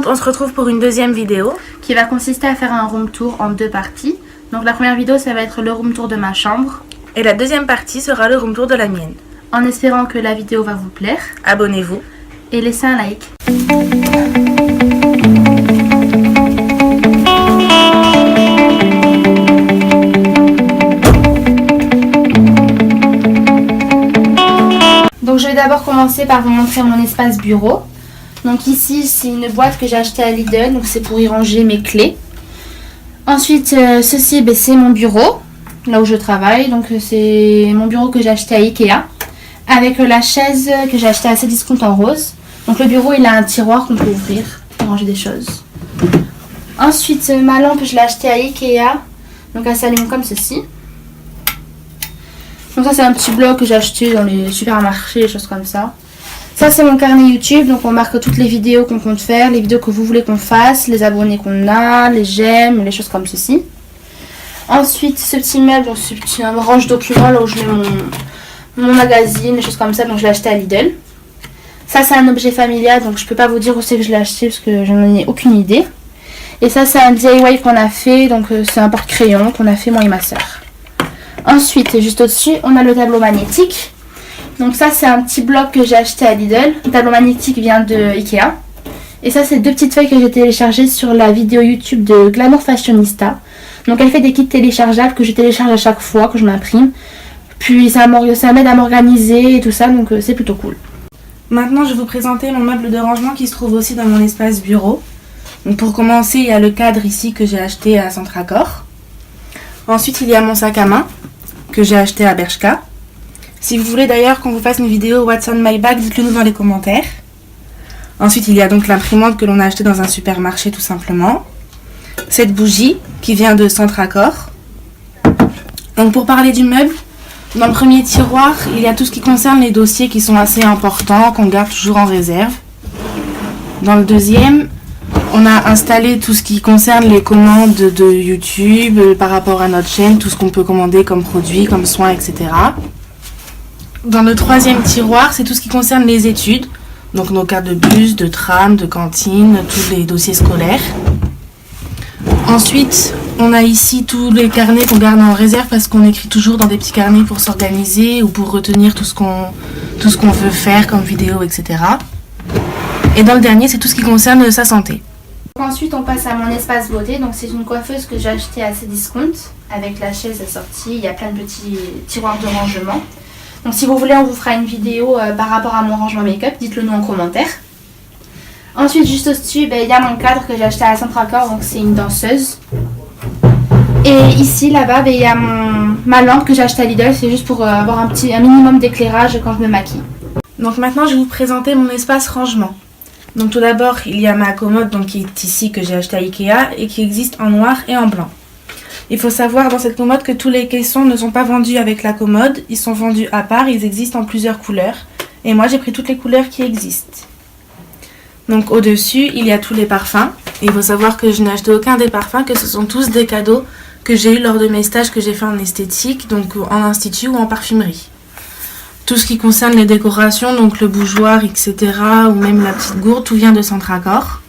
on se retrouve pour une deuxième vidéo qui va consister à faire un room tour en 2 parties. Donc la première vidéo, ça va être le room tour de ma chambre. et la deuxième partie sera le room tour de la mienne. En espérant que la vidéo va vous plaire. Abonnez-vous Et laissez un like. Donc je vais d'abord commencer par vous montrer mon espace bureau. Donc ici c'est une boîte que j'ai achetée à Lidl, donc c'est pour y ranger mes clés. Ensuite ceci c'est mon bureau, là où je travaille. Donc c'est mon bureau que j'ai acheté à Ikea, avec la chaise que j'ai achetée à Cdiscount en rose. Donc le bureau il a un tiroir qu'on peut ouvrir pour ranger des choses. Ensuite ma lampe je l'ai achetée à Ikea, donc elle s'allume comme ceci. Donc ça c'est un petit bloc que j'ai acheté dans les supermarchés, des choses comme ça. Ça c'est mon carnet YouTube, donc on marque toutes les vidéos qu'on compte faire, les vidéos que vous voulez qu'on fasse, les abonnés qu'on a, les j'aime, les choses comme ceci. Ensuite ce petit meuble, donc ce petit range documents là où je mets mon magazine, les choses comme ça, donc je l'ai acheté à Lidl. Ça c'est un objet familial, donc je peux pas vous dire où c'est que je l'ai acheté parce que je n'en ai aucune idée. Et ça c'est un DIY qu'on a fait, donc c'est un porte-crayon qu'on a fait moi et ma soeur. Ensuite, juste au-dessus, on a le tableau magnétique. Donc ça, c'est un petit bloc que j'ai acheté à Lidl. Le tableau magnétique vient de Ikea. Et ça, c'est 2 petites feuilles que j'ai téléchargées sur la vidéo YouTube de Glamour Fashionista. Donc elle fait des kits téléchargeables que je télécharge à chaque fois, que je m'imprime. Puis ça m'aide à m'organiser et tout ça, donc c'est plutôt cool. Maintenant, je vais vous présenter mon meuble de rangement qui se trouve aussi dans mon espace bureau. Donc pour commencer, il y a le cadre ici que j'ai acheté à Centracor. Ensuite, il y a mon sac à main que j'ai acheté à Bershka. Si vous voulez d'ailleurs qu'on vous fasse une vidéo What's on my bag, dites-le nous dans les commentaires. Ensuite, il y a donc l'imprimante que l'on a achetée dans un supermarché tout simplement. Cette bougie qui vient de Centracor. Donc pour parler du meuble, dans le premier tiroir, il y a tout ce qui concerne les dossiers qui sont assez importants, qu'on garde toujours en réserve. Dans le deuxième, on a installé tout ce qui concerne les commandes de YouTube par rapport à notre chaîne, tout ce qu'on peut commander comme produits, comme soins, etc. Dans le troisième tiroir, c'est tout ce qui concerne les études, donc nos cartes de bus, de tram, de cantine, tous les dossiers scolaires. Ensuite, on a ici tous les carnets qu'on garde en réserve parce qu'on écrit toujours dans des petits carnets pour s'organiser ou pour retenir tout ce qu'on veut faire comme vidéo, etc. Et dans le dernier, c'est tout ce qui concerne sa santé. Ensuite, on passe à mon espace beauté. Donc c'est une coiffeuse que j'ai achetée à Cdiscount. Avec la chaise assortie, il y a plein de petits tiroirs de rangement. Donc si vous voulez, on vous fera une vidéo par rapport à mon rangement make-up. Dites-le nous en commentaire. Ensuite, juste au-dessus, il y a mon cadre que j'ai acheté à Centracor. Donc c'est une danseuse. Et ici, là-bas, il y a ma lampe que j'ai achetée à Lidl. C'est juste pour avoir un minimum d'éclairage quand je me maquille. Donc maintenant, je vais vous présenter mon espace rangement. Donc tout d'abord, il y a ma commode donc, qui est ici que j'ai acheté à Ikea et qui existe en noir et en blanc. Il faut savoir dans cette commode que tous les caissons ne sont pas vendus avec la commode, ils sont vendus à part, ils existent en plusieurs couleurs. Et moi j'ai pris toutes les couleurs qui existent. Donc au-dessus, il y a tous les parfums. Et il faut savoir que je n'ai acheté aucun des parfums, que ce sont tous des cadeaux que j'ai eu lors de mes stages que j'ai fait en esthétique, donc en institut ou en parfumerie. Tout ce qui concerne les décorations, donc le bougeoir, etc. ou même la petite gourde, tout vient de Centracor.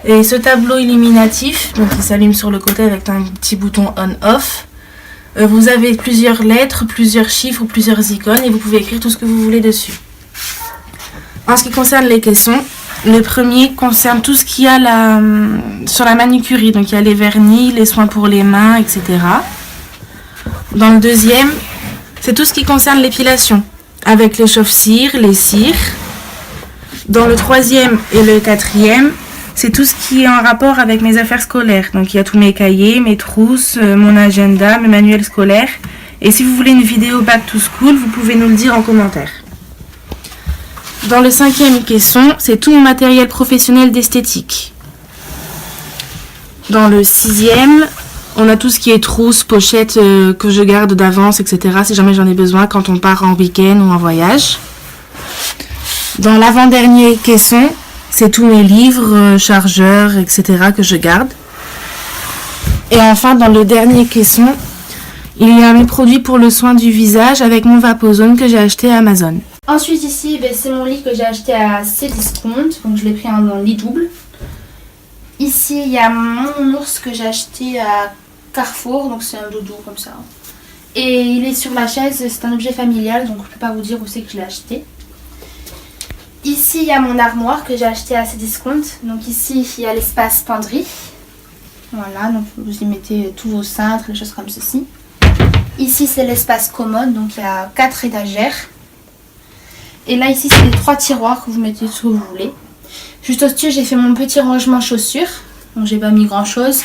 Et ce tableau illuminatif, donc il s'allume sur le côté avec un petit bouton on-off. Vous avez plusieurs lettres, plusieurs chiffres, plusieurs icônes et vous pouvez écrire tout ce que vous voulez dessus. En ce qui concerne les caissons, le premier concerne tout ce qu'il y a sur la manucurie. Donc il y a les vernis, les soins pour les mains, etc. Dans le deuxième, c'est tout ce qui concerne l'épilation, avec les chauffe-cire, les cires. Dans le troisième et le quatrième, c'est tout ce qui est en rapport avec mes affaires scolaires. Donc il y a tous mes cahiers, mes trousses, mon agenda, mes manuels scolaires. Et si vous voulez une vidéo Back to School, vous pouvez nous le dire en commentaire. Dans le cinquième caisson, c'est tout mon matériel professionnel d'esthétique. Dans le sixième, on a tout ce qui est trousses, pochettes que je garde d'avance, etc. si jamais j'en ai besoin quand on part en week-end ou en voyage. Dans l'avant-dernier caisson, c'est tous mes livres, chargeurs, etc. que je garde. Et enfin, dans le dernier caisson, il y a mes produits pour le soin du visage avec mon Vapozone que j'ai acheté à Amazon. Ensuite ici, c'est mon lit que j'ai acheté à Cdiscount. Donc je l'ai pris en lit double. Ici, il y a mon ours que j'ai acheté à Carrefour, donc c'est un doudou comme ça. Et il est sur la chaise, c'est un objet familial, donc je ne peux pas vous dire où c'est que je l'ai acheté. Ici, il y a mon armoire que j'ai acheté à Cdiscount. Donc ici, il y a l'espace penderie. Voilà, donc vous y mettez tous vos cintres, les choses comme ceci. Ici, c'est l'espace commode, donc il y a 4 étagères. Et là, ici, c'est les 3 tiroirs que vous mettez ce que vous voulez. Juste au-dessus, j'ai fait mon petit rangement chaussures. Donc j'ai pas mis grand-chose.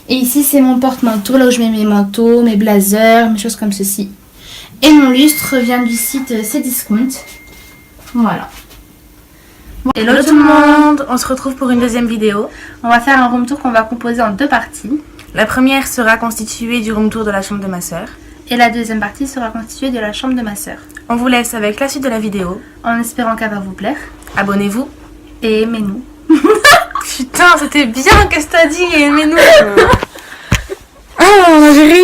Et ici, c'est mon porte-manteau, là où je mets mes manteaux, mes blazers, mes choses comme ceci. Et mon lustre vient du site Cdiscount. Voilà. Hello tout le monde, on se retrouve pour une deuxième vidéo. On va faire un room tour qu'on va composer en 2 parties. La première sera constituée du room tour de la chambre de ma sœur. Et la deuxième partie sera constituée de la chambre de ma sœur. On vous laisse avec la suite de la vidéo. En espérant qu'elle va vous plaire. Abonnez-vous. Et aimez-nous. Putain, c'était bien, qu'est-ce que t'as dit? Aimez-nous. Ah, on a géré.